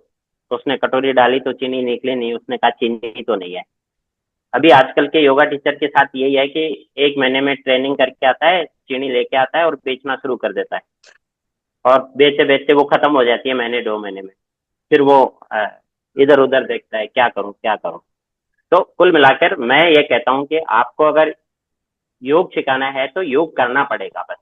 तो उसने कटोरी डाली तो चीनी निकली नहीं, उसने कहा चीनी तो नहीं है। अभी आजकल के योगा टीचर के साथ यही है कि 1 महीने में ट्रेनिंग करके आता है, चीनी लेके आता है और बेचना शुरू कर देता है, और बेचते बेचते वो खत्म हो जाती है महीने 2 महीने में। फिर वो इधर उधर देखता है क्या करूं क्या करूं। तो कुल मिलाकर मैं ये कहता हूं कि आपको अगर योग सिखाना है तो योग करना पड़ेगा बस,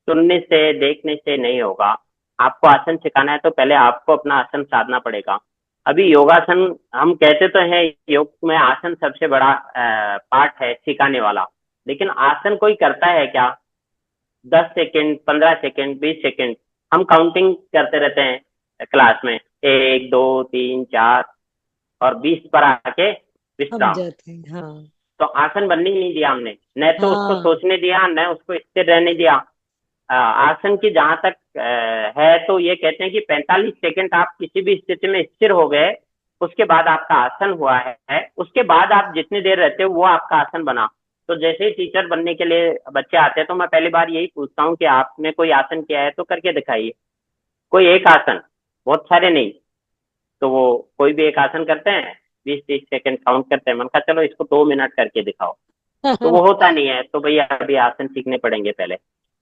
सुनने से देखने से नहीं होगा। आपको आसन सिखाना है तो पहले आपको अपना आसन साधना पड़ेगा। अभी योगासन, हम कहते तो हैं योग में आसन सबसे बड़ा पार्ट है सिखाने वाला, लेकिन आसन कोई करता है क्या? 10 सेकेंड, 15 सेकेंड, 20 सेकेंड, हम काउंटिंग करते रहते हैं क्लास में, 1, 2, 3, 4, और 20 पर आके हम विश्राम। जाते हैं, हाँ। तो आसन बनने ही नहीं दिया हमने, न तो उसको हाँ। सोचने दिया, न उसको स्थिर रहने दिया। आसन की जहां तक है तो ये कहते हैं कि 45 सेकंड आप किसी भी स्थिति में स्थिर हो गए, उसके बाद आपका आसन हुआ है, उसके बाद आप जितनी देर रहते हो वो आपका आसन बना। तो जैसे ही टीचर बनने के लिए बच्चे आते हैं तो मैं पहली बार यही पूछता हूँ कि आपने कोई आसन किया है तो करके दिखाइए, कोई एक आसन, बहुत सारे नहीं। तो वो कोई भी एक आसन करते हैं, 20-30 सेकंड काउंट करते हैं, मैंने कहा चलो इसको 2 मिनट करके दिखाओ। तो वो होता नहीं है, तो भैया अभी आसन सीखने पड़ेंगे पहले।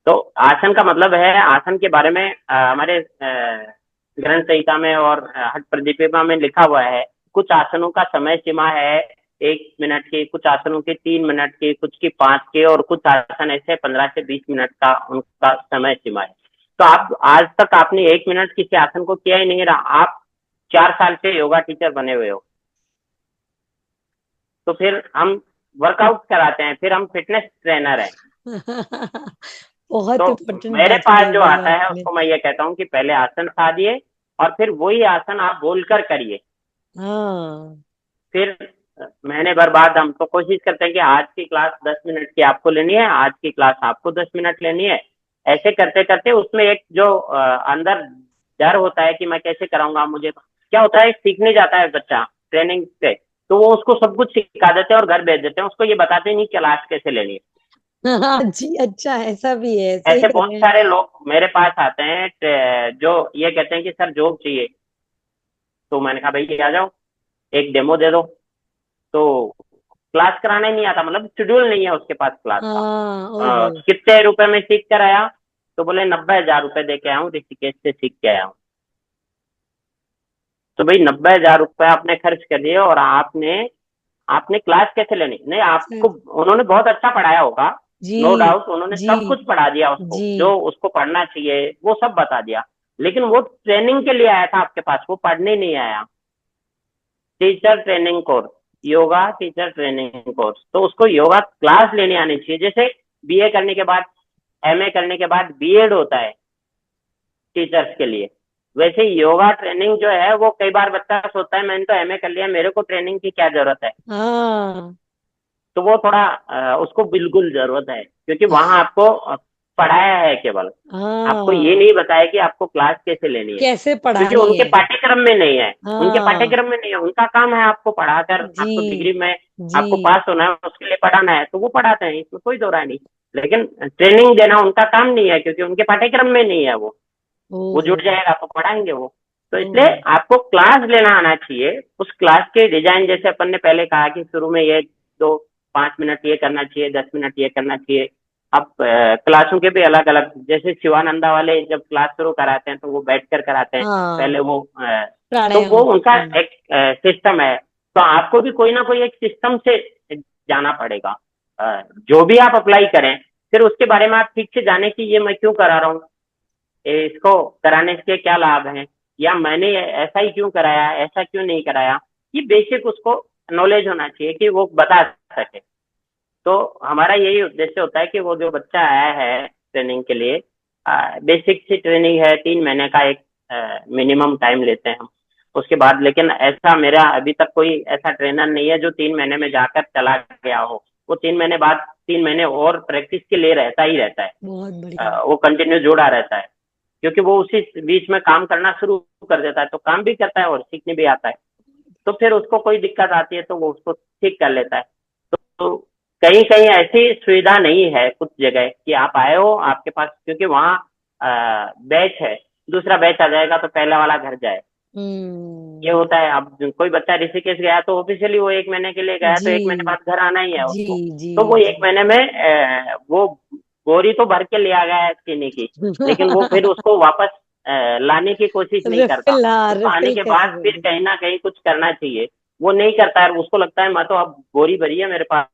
तो आसन का मतलब है, आसन के बारे में हमारे ग्रंथ संहिता में और हठ प्रदीपिका में लिखा हुआ है। कुछ आसनों का समय सीमा है 1 मिनट की, कुछ आसनों की 3 मिनट की, कुछ की 5 की, और कुछ आसन ऐसे 15 से 20 मिनट का उनका समय सीमा है। तो आप आज तक आपने 1 मिनट किसी आसन को किया ही नहीं रहा, आप 4 साल से योगा टीचर बने हुए हो, तो फिर हम वर्कआउट कराते हैं, फिर हम फिटनेस ट्रेनर हैं। बहुत तो इम्पोर्टेंट मेरे बात पास कही जो भैया आता है आपने। उसको मैं ये कहता हूँ कि पहले आसन साधिए, और फिर वही आसन आप बोलकर करिए। हाँ। फिर महीने भर बाद हम तो कोशिश करते हैं कि आज की क्लास 10 मिनट की आपको लेनी है, आज की क्लास आपको 10 मिनट लेनी है। ऐसे करते करते उसमें एक जो अंदर डर होता है कि मैं कैसे कराऊंगा, मुझे क्या होता है, सीखने जाता है बच्चा ट्रेनिंग से, तो वो उसको सब कुछ सिखा देते हैं और घर भेज देते हैं, उसको ये बताते नहीं क्लास कैसे लेनी है। हाँ जी, अच्छा ऐसा भी है, सही ऐसे कह बहुत रहे हैं। सारे लोग मेरे पास आते हैं जो ये कहते हैं कि सर जॉब चाहिए। तो मैंने कहा भाई आ जाओ, एक डेमो दे दो। तो क्लास कराना ही नहीं आता, मतलब शेड्यूल नहीं है उसके पास क्लास का। हाँ, ओहो। कितने रुपए में सीख कर आया? तो बोले 90,000 रुपए दे के आया हूँ, ऋषिकेश से सीख के आया हूँ। तो भाई 90,000 रुपए आपने खर्च कर दिए, और आपने आपने क्लास कैसे लेनी? नहीं, आपको सर। उन्होंने बहुत अच्छा पढ़ाया होगा, जी नो डाउट, उन्होंने जी सब कुछ पढ़ा दिया उसको जी। जो उसको पढ़ना चाहिए, वो सब बता दिया। लेकिन वो ट्रेनिंग के लिए आया था आपके पास, वो पढ़ने नहीं आया। Teacher training course, yoga teacher training course, तो उसको योगा क्लास लेने आनी चाहिए। जैसे बीए करने के बाद, एमए करने के बाद बीएड होता है टीचर्स के लिए, वैसे योगा ट्रेनिंग जो है वो कई बार बच्चा सोचता है मैंने तो एमए कर लिया, मेरे को ट्रेनिंग की क्या जरूरत है। हाँ तो वो थोड़ा उसको बिल्कुल जरूरत है, क्योंकि वहां आपको पढ़ाया है केवल, आपको ये हाँ, नहीं बताया कि आपको क्लास कैसे लेनी है, कैसे क्योंकि पढ़ानी उनके है। पाठ्यक्रम में नहीं है। उनके हाँ। पाठ्यक्रम में नहीं है, उनका काम है आपको पढ़ाकर, जी आपको डिग्री में जी। आपको पास होना है, उसके लिए पढ़ाना है, तो वो पढ़ाते हैं, इसमें कोई दो राय नहीं। लेकिन ट्रेनिंग देना उनका काम नहीं है, क्योंकि उनके पाठ्यक्रम में नहीं है वो ओहो। जुट जाएगा तो पढ़ाएंगे वो। तो इसलिए ओहो। आपको क्लास लेना आना चाहिए। उस क्लास के डिजाइन, जैसे अपन ने पहले कहा कि शुरू में ये दो 5 मिनट ये करना चाहिए, 10 मिनट ये करना चाहिए। अब क्लासों के भी अलग अलग, जैसे शिवानंदा वाले जब क्लास शुरू कराते हैं तो वो बैठ कर कराते हैं, हाँ, पहले वो तो वो प्राणायाम। उनका एक सिस्टम है। तो आपको भी कोई ना कोई एक सिस्टम से जाना पड़ेगा। जो भी आप अप्लाई करें, फिर उसके बारे में आप ठीक से जाने कि ये मैं क्यों करा रहा हूँ, इसको कराने से क्या लाभ है, या मैंने ऐसा ही क्यों कराया, ऐसा क्यों नहीं कराया। ये बेसिक उसको नॉलेज होना चाहिए कि वो बता सके। तो हमारा यही उद्देश्य होता है कि वो जो बच्चा आया है ट्रेनिंग के लिए, बेसिक सी ट्रेनिंग है, 3 महीने का एक मिनिमम टाइम लेते हैं हम। उसके बाद लेकिन ऐसा मेरा अभी तक कोई ऐसा ट्रेनर नहीं है जो 3 महीने में जाकर चला गया हो। वो 3 महीने बाद 3 महीने और प्रैक्टिस के लिए रहता ही रहता है। बहुत बढ़िया। वो कंटिन्यू जुड़ा रहता है, क्योंकि वो उसी बीच में काम करना शुरू कर देता है, तो काम भी करता है और सीखने भी आता है। तो फिर उसको कोई दिक्कत आती है तो वो उसको ठीक कर लेता है। तो कहीं कहीं ऐसी सुविधा नहीं है कुछ जगह कि आप आए हो आपके पास, क्योंकि वहाँ बैच है, दूसरा बैच आ जाएगा तो पहला वाला घर जाए, ये हम्म। होता है। अब कोई बच्चा ऋषिकेश गया तो ऑफिशियली वो 1 महीने के लिए गया, तो जी 1 महीने बाद घर आना ही है जी उसको। जी तो वो जी। 1 महीने में वो बोरी तो भर के ले आ गया है चीनी की, लेकिन वो फिर उसको वापस लाने की कोशिश नहीं करता। रिफिल, हाँ उसको आने रिफिल के कैसे बाद फिर करें। कहीं ना कहीं कुछ करना चाहिए, वो नहीं करता है। उसको लगता है मैं तो अब बोरी भरी है मेरे पास,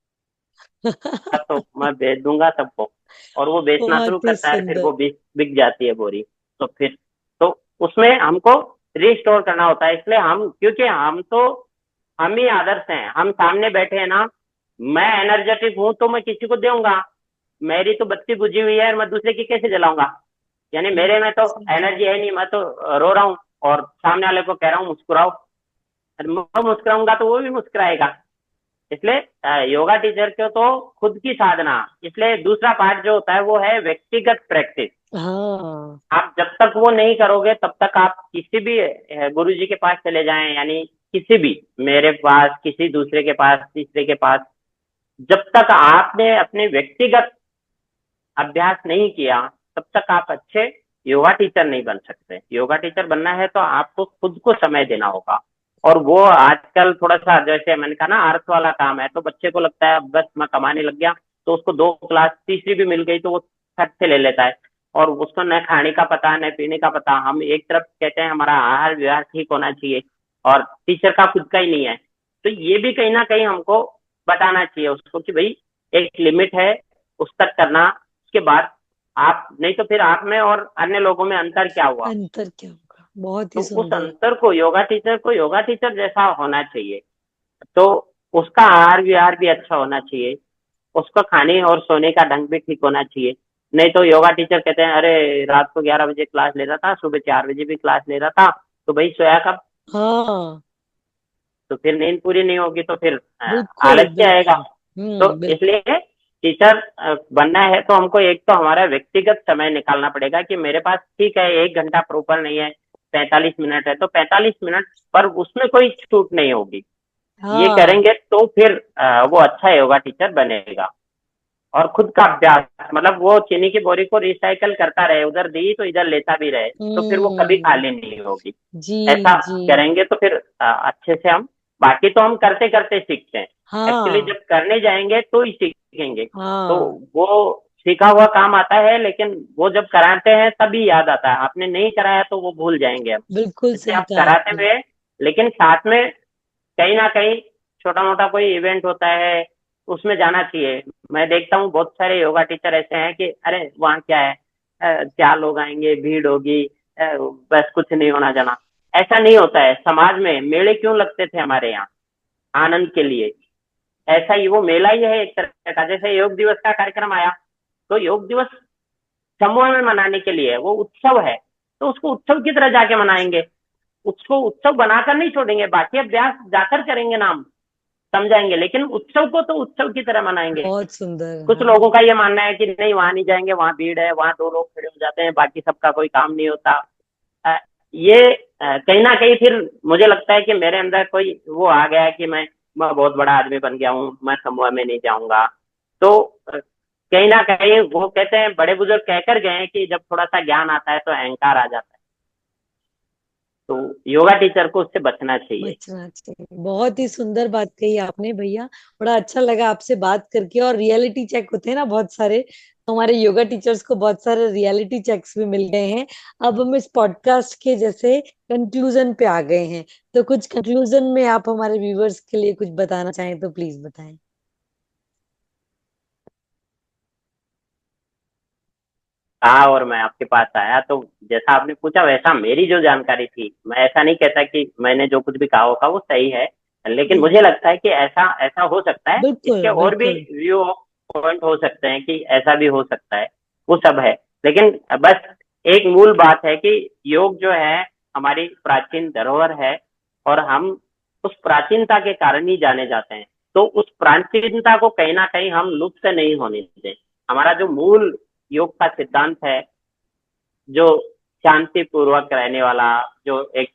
तो मैं बेच दूंगा सबको। और वो बेचना शुरू बहुत ही करता है, फिर सुंदर। वो बिक बिक जाती है बोरी। तो फिर तो उसमें हमको रिस्टोर करना होता है। इसलिए हम, क्योंकि हम ही आदर्श हैं, हम सामने बैठे हैं ना। मैं एनर्जेटिक हूं तो मैं किसी को दूंगा, मेरी तो बत्ती बुझी हुई है और मैं दूसरे की कैसे जलाऊंगा। यानी मेरे में तो जी। एनर्जी है नहीं, मैं तो रो रहा हूँ और सामने वाले को कह रहा हूँ मुस्कुराओ। मैं मुस्कुराऊंगा तो वो भी मुस्कुराएगा। इसलिए योगा टीचर को तो खुद की साधना। इसलिए दूसरा पार्ट जो होता है वो है व्यक्तिगत प्रैक्टिस। हाँ। आप जब तक वो नहीं करोगे तब तक आप किसी भी गुरु जी के पास चले जाएं, यानी किसी भी, मेरे पास, किसी दूसरे के पास, तीसरे के पास, जब तक आपने अपने व्यक्तिगत अभ्यास नहीं किया तब तक आप अच्छे योगा टीचर नहीं बन सकते। योगा टीचर बनना है तो आपको खुद को समय देना होगा। और वो आजकल थोड़ा सा, जैसे मैंने कहा ना, अर्थ वाला काम है, तो बच्चे को लगता है बस मैं कमाने लग गया, तो उसको 2 क्लास तीसरी भी मिल गई तो वो फट से ले लेता है। और उसको न खाने का पता न पीने का पता। हम एक तरफ कहते हैं हमारा आहार विहार ठीक होना चाहिए, और टीचर का खुद का ही नहीं है। तो ये भी कहीं ना कहीं हमको बताना चाहिए उसको कि भाई एक लिमिट है, उस तक करना। उसके बाद आप नहीं, तो फिर आप में और अन्य लोगों में अंतर क्या हुआ। अंतर क्या होगा, बहुत तो ही उस सुंदर। अंतर को योगा टीचर जैसा होना चाहिए। तो उसका आहार विहार भी अच्छा होना चाहिए, उसका खाने और सोने का ढंग भी ठीक होना चाहिए। नहीं तो योगा टीचर कहते हैं अरे रात को 11 बजे क्लास ले रहा था, सुबह 4 बजे भी क्लास ले रहा था, तो भाई सोया कब। हाँ तो फिर नींद पूरी नहीं होगी तो फिर बिल्कुल आलस्य आएगा। बिल्कुल। तो बिल्कुल। इसलिए टीचर बनना है तो हमको एक तो हमारा व्यक्तिगत समय निकालना पड़ेगा कि मेरे पास ठीक है 1 घंटा प्रॉपर नहीं है, 45 मिनट है, तो 45 मिनट पर उसमें कोई छूट नहीं होगी। ये हाँ करेंगे तो फिर वो अच्छा योगा टीचर बनेगा। और खुद का अभ्यास, मतलब वो चीनी की बोरी को रिसाइकल करता रहे, उधर दी तो इधर लेता भी रहे, तो फिर वो कभी हम्म। खाली नहीं होगी। जी ऐसा जी। करेंगे तो फिर अच्छे से हम, बाकी तो हम करते करते सीखते हैं। एक्चुअली हाँ जब करने जाएंगे तो ही सीखेंगे। तो हाँ वो सीखा हुआ काम आता है, लेकिन वो जब कराते हैं तभी याद आता है। आपने नहीं कराया तो वो भूल जाएंगे हम। बिल्कुल इसलिए सही आप कहा कराते आपने। हुए, लेकिन साथ में कहीं ना कहीं छोटा मोटा कोई इवेंट होता है उसमें जाना चाहिए। मैं देखता हूँ बहुत सारे योगा टीचर ऐसे हैं कि अरे वहाँ क्या है, 4 लोग आएंगे, भीड़ होगी, बस कुछ नहीं होना जाना। ऐसा नहीं होता है। समाज में मेले क्यों लगते थे हमारे यहाँ, आनंद के लिए। ऐसा ही वो मेला ही है एक तरह का। जैसे योग दिवस का कार्यक्रम आया, तो योग दिवस समूह में मनाने के लिए है, वो उत्सव है, तो उसको उत्सव की तरह जाके मनाएंगे। उसको उत्सव बनाकर नहीं छोड़ेंगे, बाकी अभ्यास जाकर करेंगे, नाम समझाएंगे, लेकिन उत्सव को तो उत्सव की तरह मनाएंगे। बहुत सुंदर, कुछ हाँ। लोगों का ये मानना है कि नहीं वहां नहीं जाएंगे, वहां भीड़ है, वहां 2 लोग खड़े हो जाते हैं, बाकी सबका कोई काम नहीं होता। ये कहीं ना कहीं फिर मुझे लगता है कि मेरे अंदर कोई वो आ गया है कि मैं बहुत बड़ा आदमी बन गया हूँ, मैं समूह में नहीं जाऊंगा। तो कहीं ना कहीं वो कहते हैं, बड़े बुजुर्ग कहकर गए हैं कि जब थोड़ा सा ज्ञान आता है तो अहंकार आ जाता है। तो योगा टीचर को उससे बचना चाहिए। बचना चाहिए। बहुत ही सुंदर बात कही आपने भैया। बड़ा अच्छा लगा आपसे बात करके। और रियलिटी चेक होते हैं ना बहुत सारे, तो हमारे योगा टीचर्स को बहुत सारे रियलिटी चेक्स भी मिल गए हैं। अब हम इस पॉडकास्ट के जैसे कंक्लूजन पे आ गए हैं, तो कुछ कंक्लूजन में आप हमारे व्यूवर्स के लिए कुछ बताना चाहें तो प्लीज बताएं। कहा और मैं आपके पास आया। तो जैसा आपने पूछा वैसा मेरी जो जानकारी थी, मैं ऐसा नहीं कहता कि मैंने जो कुछ भी कहा होगा वो सही है, लेकिन जी मुझे लगता है कि ऐसा ऐसा हो सकता है। बिल्कुल इसके और भी बिल्कुल। व्यू पॉइंट हो सकते हैं कि ऐसा भी हो सकता है, वो सब है। लेकिन बस एक मूल बात है कि योग जो है हमारी प्राचीन धरोहर है, और हम उस प्राचीनता के कारण ही जाने जाते हैं। तो उस प्राचीनता को कहीं ना कहीं हम लुप्त नहीं होने दें। हमारा जो मूल योग का सिद्धांत है, जो शांति पूर्वक रहने वाला, जो एक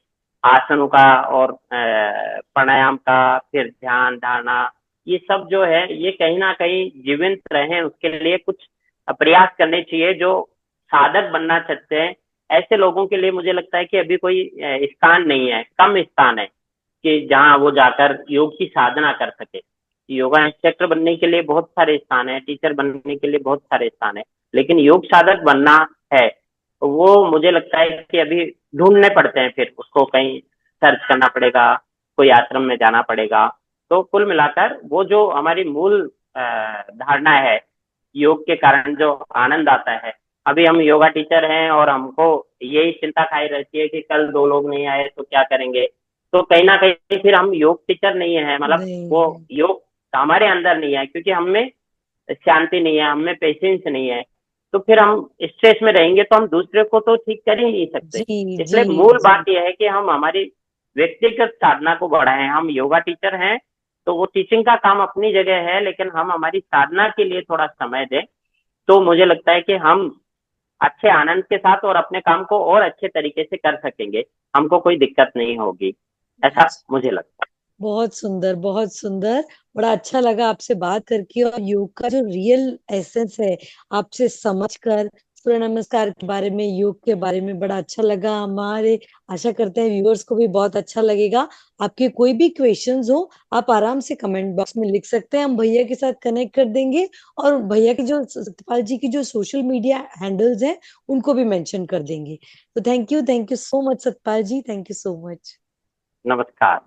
आसनों का और प्राणायाम का, फिर ध्यान धारणा, ये सब जो है ये कहीं ना कहीं जीवित रहे उसके लिए कुछ प्रयास करने चाहिए। जो साधक बनना चाहते हैं ऐसे लोगों के लिए मुझे लगता है कि अभी कोई स्थान नहीं है, कम स्थान है कि जहाँ वो जाकर योग की साधना कर सके। योगा इंस्ट्रक्टर बनने के लिए बहुत सारे स्थान है, टीचर बनने के लिए बहुत सारे स्थान है, लेकिन योग साधक बनना है तो वो मुझे लगता है कि अभी ढूंढने पड़ते हैं, फिर उसको कहीं सर्च करना पड़ेगा, कोई आश्रम में जाना पड़ेगा। तो कुल मिलाकर वो जो हमारी मूल धारणा है, योग के कारण जो आनंद आता है। अभी हम योगा टीचर हैं और हमको यही चिंता खाई रहती है कि कल 2 लोग नहीं आए तो क्या करेंगे। तो कहीं ना कहीं फिर हम योग टीचर नहीं है, मतलब वो नहीं योग हमारे अंदर नहीं है, क्योंकि हम में शांति नहीं है, हम में पेशेंस नहीं है। तो फिर हम स्ट्रेस में रहेंगे तो हम दूसरे को तो ठीक कर ही नहीं सकते। जी जी इसलिए मूल जी। बात यह है कि हम हमारी व्यक्तिगत साधना को बढ़ाएं। हम योगा टीचर हैं तो वो टीचिंग का काम अपनी जगह है, लेकिन हम हमारी साधना के लिए थोड़ा समय दें, तो मुझे लगता है कि हम अच्छे आनंद के साथ और अपने काम को और अच्छे तरीके से कर सकेंगे, हमको कोई दिक्कत नहीं होगी, ऐसा मुझे लगता बहुत सुंदर बहुत सुंदर। बड़ा अच्छा लगा आपसे बात करके, और योग का जो रियल एसेंस है आपसे समझकर, सूर्य नमस्कार के बारे में, योग के बारे में बड़ा अच्छा लगा हमारे। आशा करते हैं व्यूअर्स को भी बहुत अच्छा लगेगा। आपके कोई भी क्वेश्चंस हो आप आराम से कमेंट बॉक्स में लिख सकते हैं, हम भैया के साथ कनेक्ट कर देंगे। और भैया की जो, सतपाल जी की जो सोशल मीडिया हैंडल्स हैं उनको भी मेंशन कर देंगे। तो thank you so much Satpal ji, thank you so much. है। नमस्कार।